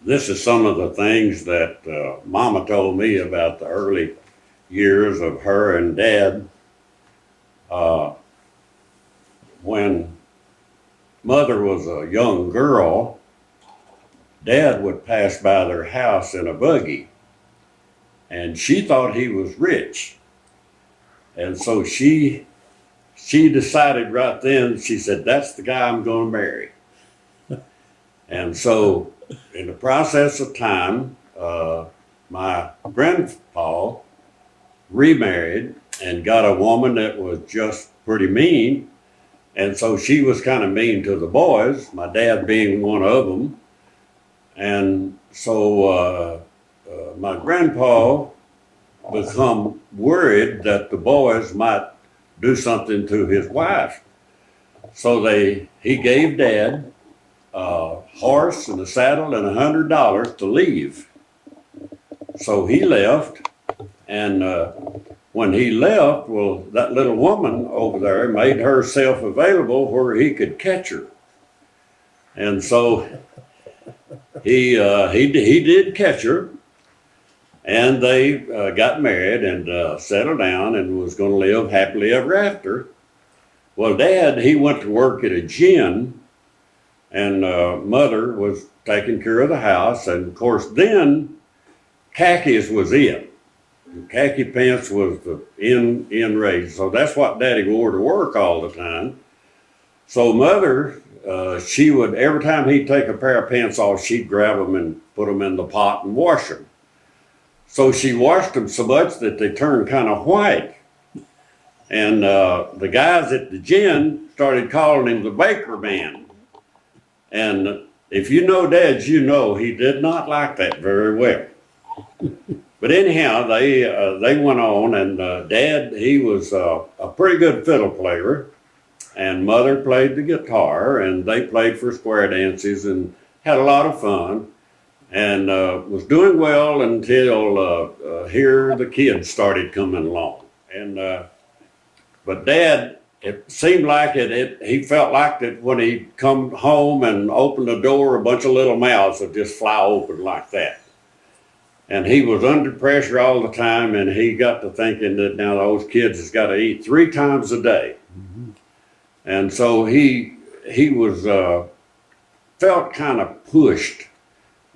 this is some of the things that Mama told me about the early years of her and Dad. Uh, when Mother was a young girl, Dad would pass by their house in a buggy, and she thought he was rich. And so she decided right then, she said, that's the guy I'm going to marry. And so in the process of time, my grandpa remarried and got a woman that was just pretty mean. And so she was kind of mean to the boys, my dad being one of them. And so my grandpa become worried that the boys might do something to his wife. So he gave Dad a horse and a saddle and $100 to leave. So he left, and when he left, well, that little woman over there made herself available where he could catch her. And so he did catch her, and they got married and settled down and was going to live happily ever after. Well, Dad, he went to work at a gin, and Mother was taking care of the house. And of course, then khakis was it. Khaki pants was the in rage. So that's what Daddy wore to work all the time. So Mother, she would, every time he'd take a pair of pants off, she'd grab them and put them in the pot and wash them. So she washed them so much that they turned kind of white. And the guys at the gin started calling him the Baker Man. And if you know Dad, you know he did not like that very well. But anyhow, they went on, and Dad, he was a pretty good fiddle player, and Mother played the guitar, and they played for square dances and had a lot of fun, and was doing well until here the kids started coming along. And but Dad, it seemed like he felt like that when he'd come home and open the door, a bunch of little mouths would just fly open like that. And he was under pressure all the time, and he got to thinking that now those kids has got to eat 3 times a day. Mm-hmm. And so he was felt kind of pushed.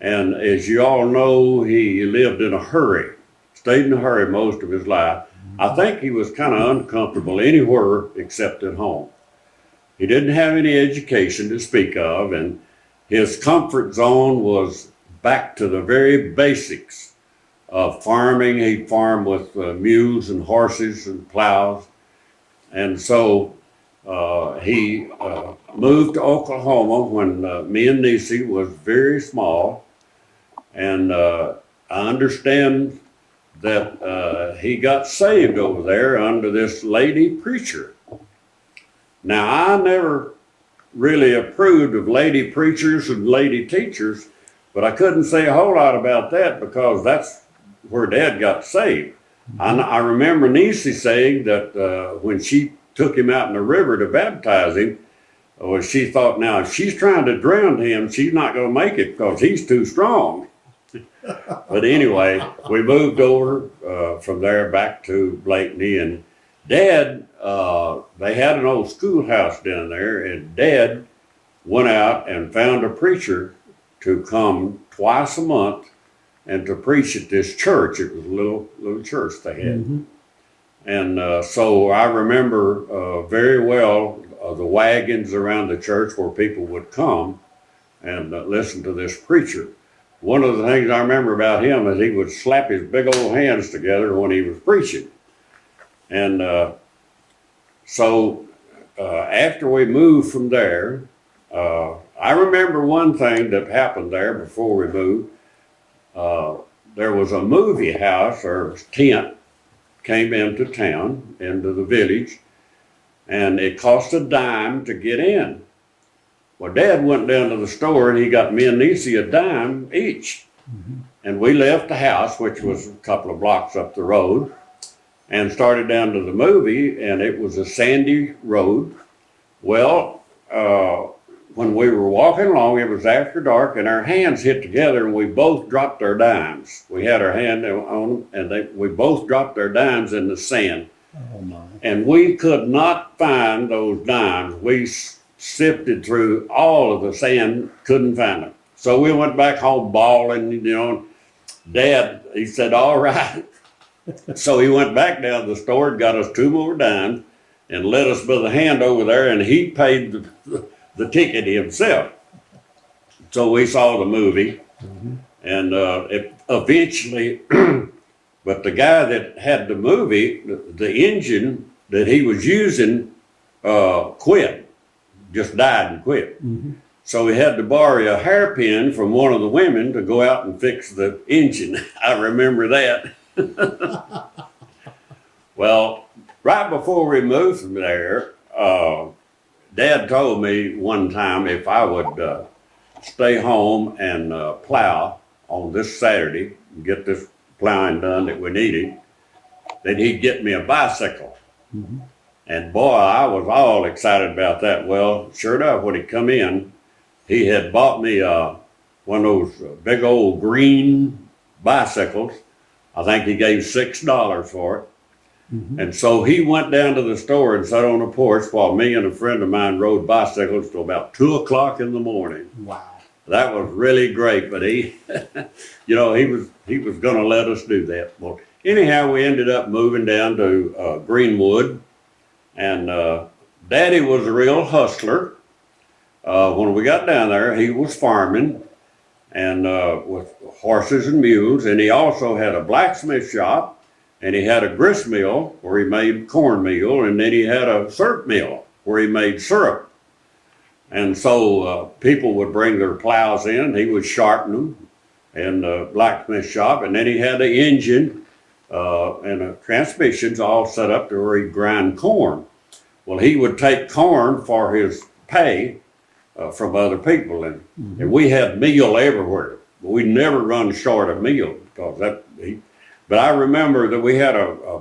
And as you all know, he lived in a hurry, stayed in a hurry most of his life. I think he was kind of uncomfortable anywhere except at home. He didn't have any education to speak of, and his comfort zone was back to the very basics of farming. He farmed with mules and horses and plows. And so he moved to Oklahoma when me and Nisi was very small. And I understand that he got saved over there under this lady preacher. Now, I never really approved of lady preachers and lady teachers, but I couldn't say a whole lot about that because that's where Dad got saved. I remember Nisi saying that when she took him out in the river to baptize him, well, she thought, now, if she's trying to drown him, she's not going to make it because he's too strong. But anyway, we moved over from there back to Blakeney, and Dad, they had an old schoolhouse down there, and Dad went out and found a preacher to come twice a month and to preach at this church. It was a little church they had. Mm-hmm. And so I remember very well the wagons around the church where people would come and listen to this preacher. One of the things I remember about him is he would slap his big old hands together when he was preaching. And so after we moved from there, I remember one thing that happened there before we moved. There was a movie house or tent came into town, into the village, and it cost a dime to get in. Well, Dad went down to the store and he got me and Nisi a dime each. Mm-hmm. And we left the house, which was a couple of blocks up the road, and started down to the movie, and it was a sandy road. Well, when we were walking along, it was after dark, and our hands hit together, and we both dropped our dimes. We had our hand on them, and we both dropped our dimes in the sand. Oh my. And we could not find those dimes. We sifted through all of the sand, couldn't find them. So we went back home bawling, you know. Dad, he said, all right. So he went back down to the store and got us 2 more dimes and led us by the hand over there, and he paid the ticket himself. So we saw the movie, and it eventually, but the guy that had the movie, the engine that he was using quit, just died and quit. So we had to borrow a hairpin from one of the women to go out and fix the engine. I remember that. Well, right before we moved from there, Dad told me one time if I would stay home and plow on this Saturday and get this plowing done that we needed, then he'd get me a bicycle. And boy, I was all excited about that. Well, sure enough, when he come in, he had bought me one of those big old green bicycles. I think he gave $6 for it. And so he went down to the store and sat on the porch while me and a friend of mine rode bicycles till about 2 o'clock in the morning. Wow. That was really great, but he, you know, he was going to let us do that. Well, anyhow, we ended up moving down to Greenwood, and Daddy was a real hustler. When we got down there, he was farming and with horses and mules, and he also had a blacksmith shop, and he had a grist mill where he made cornmeal, and then he had a syrup mill where he made syrup. And so people would bring their plows in, he would sharpen them in the blacksmith shop, and then he had the engine and the transmissions all set up to where he'd grind corn. Well, he would take corn for his pay from other people, and we had meal everywhere. We never run short of meal because but I remember that we had a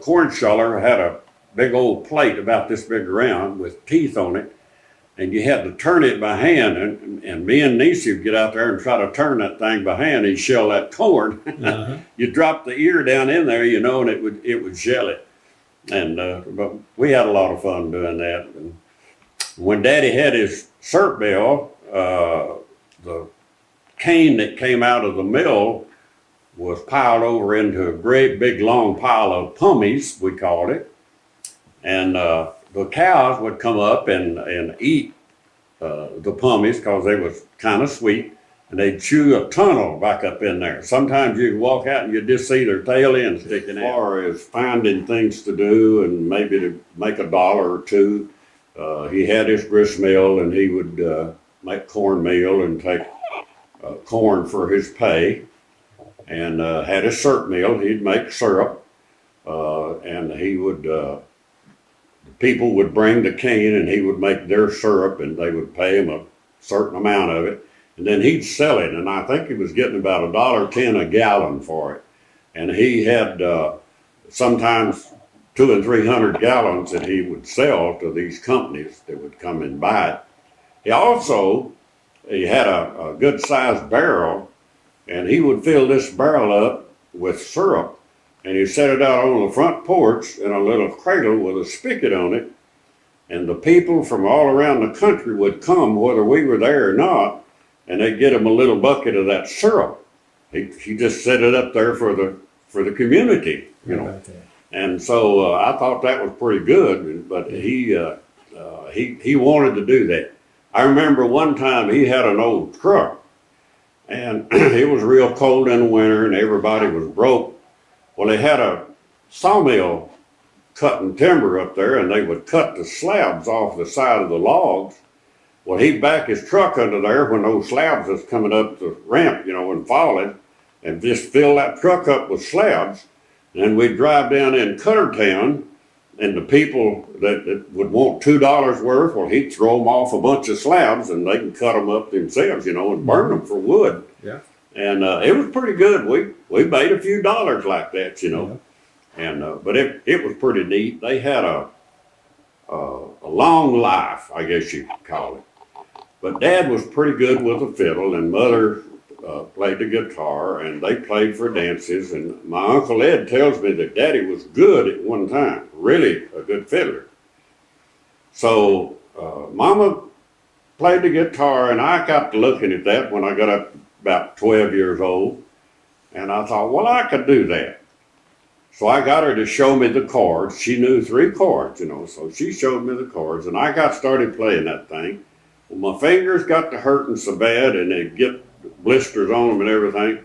corn sheller, had a big old plate about this big around with teeth on it, and you had to turn it by hand, and me and Niecy would get out there and try to turn that thing by hand and shell that corn. You drop the ear down in there, you know, and it would shell it. And but we had a lot of fun doing that. And when Daddy had his syrup mill, the cane that came out of the mill was piled over into a great big long pile of pummies, we called it. And the cows would come up and eat the pummies because they was kind of sweet, and they'd chew a tunnel back up in there. Sometimes you'd walk out and you'd just see their tail end sticking out. As far as finding things to do and maybe to make $1 or $2, he had his grist mill, and he would make cornmeal and take corn for his pay, and had his syrup mill. He'd make syrup, and he would people would bring the cane, and he would make their syrup, and they would pay him a certain amount of it, and then he'd sell it, and I think he was getting about $1.10 a gallon for it. And he had sometimes 200 and 300 gallons that he would sell to these companies that would come and buy it. He had a good sized barrel, and he would fill this barrel up with syrup, and he set it out on the front porch in a little cradle with a spigot on it, and the people from all around the country would come, whether we were there or not, and they'd get him a little bucket of that syrup. He just set it up there for the community, you know. Okay. And so I thought that was pretty good, but he wanted to do that. I remember one time he had an old truck, and it was real cold in the winter, and everybody was broke. Well, they had a sawmill cutting timber up there, and they would cut the slabs off the side of the logs. Well, he'd back his truck under there when those slabs was coming up the ramp, you know, and falling, and just fill that truck up with slabs. And then we'd drive down in Cuttertown, and the people that would want $2 worth, well, he'd throw them off a bunch of slabs, and they can cut them up themselves, you know, and burn them for wood. Yeah. And it was pretty good. We made a few dollars like that, you know. Yeah. And but it was pretty neat. They had a long life, I guess you could call it. But Dad was pretty good with the fiddle, and Mother played the guitar, and they played for dances. And my Uncle Ed tells me that Daddy was good at one time, really a good fiddler. So Mama played the guitar, and I got to looking at that when I got up about 12 years old, and I thought, well, I could do that. So I got her to show me the chords. She knew 3 chords, so she showed me the chords, and I got started playing that thing. Well, my fingers got to hurting so bad, and they'd get blisters on them and everything.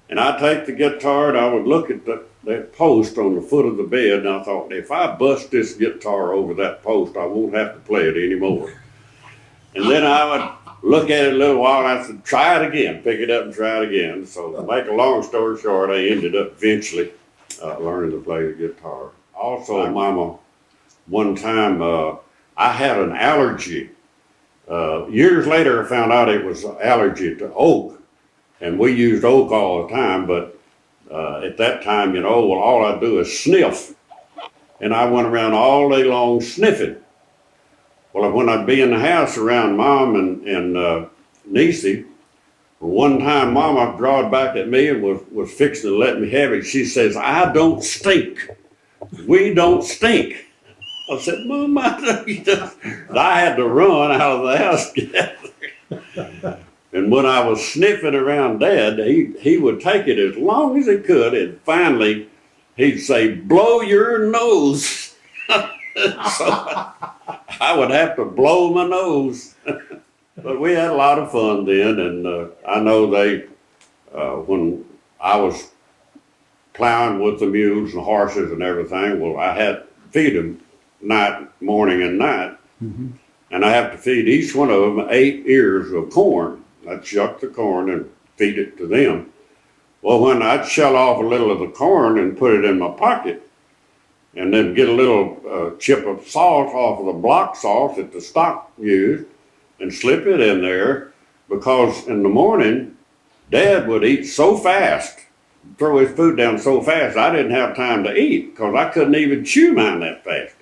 And I'd take the guitar, and I would look at that post on the foot of the bed, and I thought, if I bust this guitar over that post, I won't have to play it anymore. And then I would look at it a little while, and I said, try it again, pick it up and try it again. So to make a long story short, I ended up eventually learning to play the guitar. Also, Mama, one time I had an allergy. Years later, I found out it was an allergy to oak, and we used oak all the time, but at that time, all I do is sniff, and I went around all day long sniffing. Well, when I'd be in the house around Mom and Niecy, one time Mama drawed back at me and was fixing to let me have it. She says, I don't stink. We don't stink. I said, Mom, I had to run out of the house to get there. And when I was sniffing around Dad, he would take it as long as he could, and finally he'd say, blow your nose. So I would have to blow my nose. But we had a lot of fun then, and I know when I was plowing with the mules and horses and everything, well, I had to feed them morning and night, and I have to feed each one of them 8 ears of corn. I'd shuck the corn and feed it to them. Well, when I'd shell off a little of the corn and put it in my pocket, and then get a little chip of salt off of the block salt that the stock used, and slip it in there, because in the morning, Dad would eat so fast, throw his food down so fast, I didn't have time to eat, because I couldn't even chew mine that fast.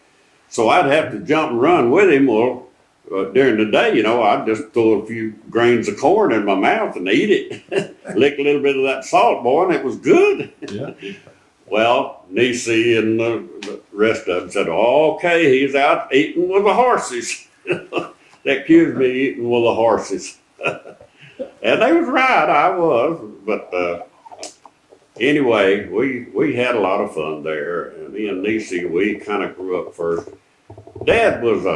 So I'd have to jump and run with him. Well, during the day, I'd just throw a few grains of corn in my mouth and eat it. Lick a little bit of that salt, boy, and it was good. Yeah. Well, Niecy and the rest of them said, okay, he's out eating with the horses. That accused me eating with the horses. And they was right, I was. But anyway, we had a lot of fun there. And me and Niecy, we kind of grew up first. Dad was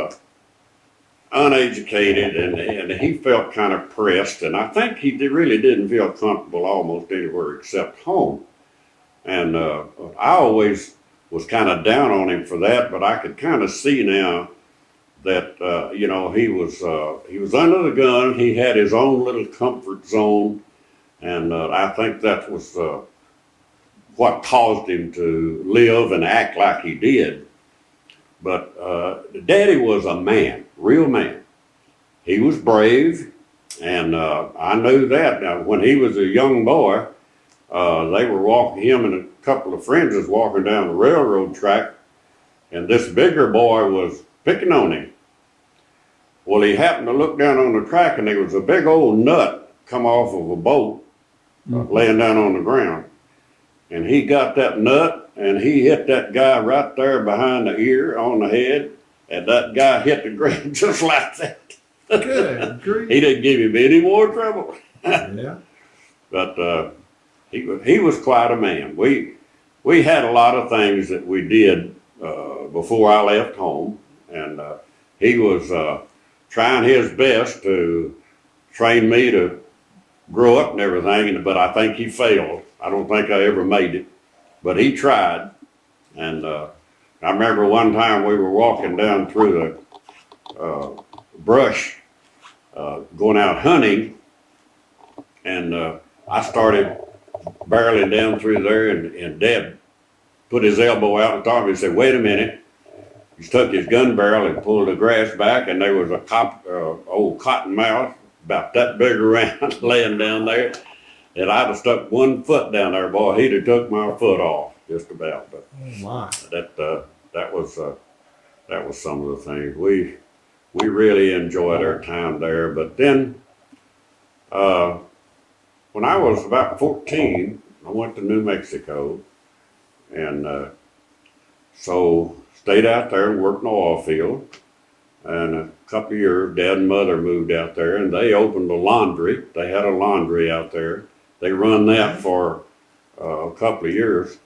uneducated, and he felt kind of pressed. And I think he really didn't feel comfortable almost anywhere except home. And I always was kind of down on him for that, but I could kind of see now that he was under the gun. He had his own little comfort zone, and I think that was what caused him to live and act like he did. But Daddy was a man, real man. He was brave, and I knew that. Now, when he was a young boy, they were walking, him and a couple of friends was walking down the railroad track, and this bigger boy was picking on him. Well, he happened to look down on the track, and there was a big old nut come off of a boat laying down on the ground. And he got that nut, and he hit that guy right there behind the ear on the head, and that guy hit the ground just like that. Good grief. He didn't give him any more trouble. Yeah. But he was quite a man. We had a lot of things that we did before I left home, and he was trying his best to train me to grow up and everything, but I think he failed. I don't think I ever made it, but he tried. And I remember one time we were walking down through the brush, going out hunting, and I started barreling down through there, and Dad put his elbow out and top of me and said, wait a minute. He took his gun barrel and pulled the grass back, and there was a old cottonmouth about that big around laying down there. And I'd have stuck one foot down there, boy, he'd have took my foot off just about. But oh my. that was some of the things. We we really enjoyed our time there. But then, when I was about 14, I went to New Mexico, and so stayed out there and worked in the oil field. And a couple of years, Dad and Mother moved out there, and they opened a laundry. They had a laundry out there. They run that for a couple of years.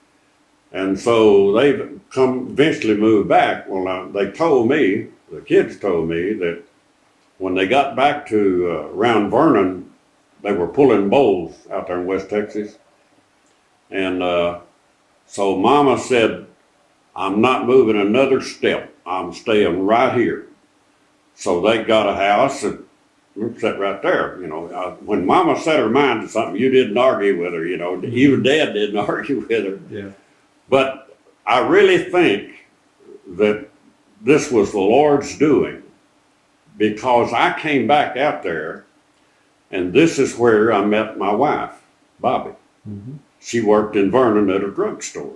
And so they've eventually moved back. Well, they told me, the kids told me, that when they got back to around Vernon, they were pulling bowls out there in West Texas. And so Mama said, I'm not moving another step. I'm staying right here. So they got a house and we sat right there. You know, when Mama set her mind to something, you didn't argue with her. You know, even Dad didn't argue with her. Yeah. But I really think that this was the Lord's doing, because I came back out there, and this is where I met my wife, Bobby. Mm-hmm. She worked in Vernon at a drugstore.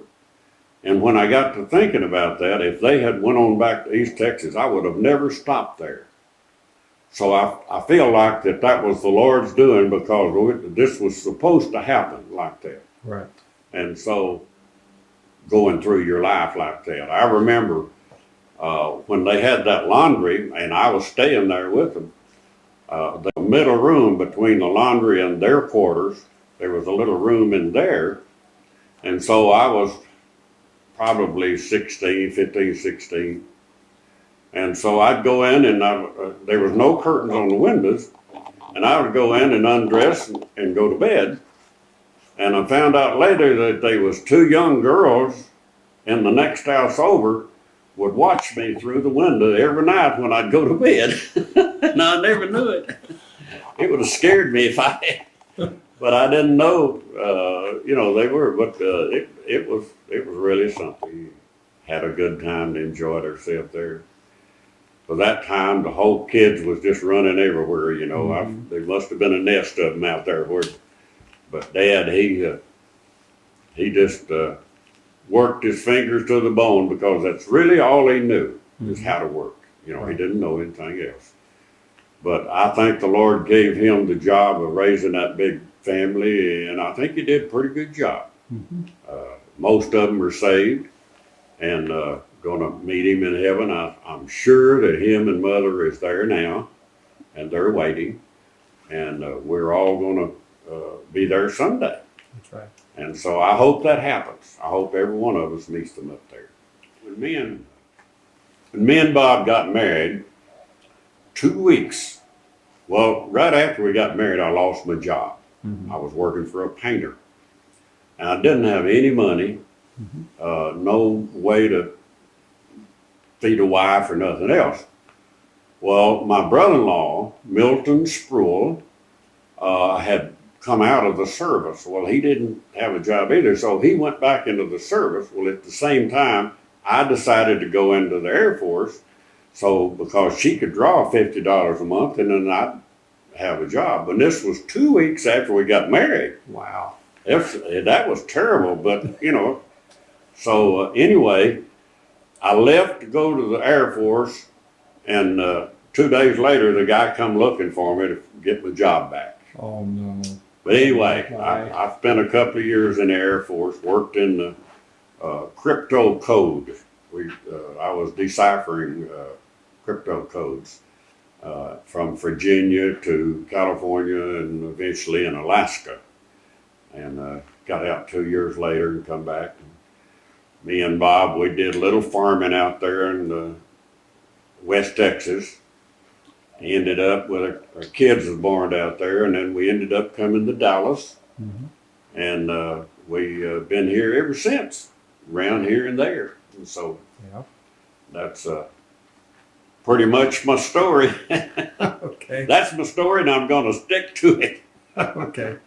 And when I got to thinking about that, if they had went on back to East Texas, I would have never stopped there. So I feel like that was the Lord's doing, because this was supposed to happen like that. Right. And so going through your life like that. I remember when they had that laundry, and I was staying there with them, the middle room between the laundry and their quarters, there was a little room in there. And so I was probably 15, 16. And so I'd go in, and there was no curtains on the windows, and I would go in and undress and go to bed. And I found out later that there was two young girls in the next house over would watch me through the window every night when I'd go to bed. And I never knew it. It would have scared me if I had. But I didn't know, they were. But it was really something. Had a good time and enjoyed ourselves there. For that time, the whole kids was just running everywhere. You know, Mm-hmm. there must have been a nest of them out there. But Dad, he just worked his fingers to the bone, because that's really all he knew, is how to work. You know, he didn't know anything else. But I think the Lord gave him the job of raising that big family, and I think he did a pretty good job. Mm-hmm. Most of them are saved and going to meet him in heaven. I'm sure that him and Mother is there now, and they're waiting, and we're all going to be there someday. That's right. And so I hope that happens. I hope every one of us meets them up there. When me and Bob got married, 2 weeks, well, right after we got married, I lost my job. Mm-hmm. I was working for a painter. And I didn't have any money, no way to feed a wife or nothing else. Well, my brother-in-law, Milton Spruill, had come out of the service. Well, he didn't have a job either, so he went back into the service. Well, at the same time, I decided to go into the Air Force, so because she could draw $50 a month, and then I'd have a job. And this was 2 weeks after we got married. Wow. That was terrible, but so anyway, I left to go to the Air Force, and 2 days later, the guy come looking for me to get my job back. Oh, no. But anyway, I spent a couple of years in the Air Force, worked in the crypto code. I was deciphering crypto codes from Virginia to California and eventually in Alaska. And got out 2 years later and come back. Me and Bob, we did a little farming out there in West Texas. He ended up with our kids was born out there, and then we ended up coming to Dallas. Mm-hmm. And we've been here ever since, around here and there. And so that's pretty much my story. Okay. That's my story, and I'm going to stick to it. Okay.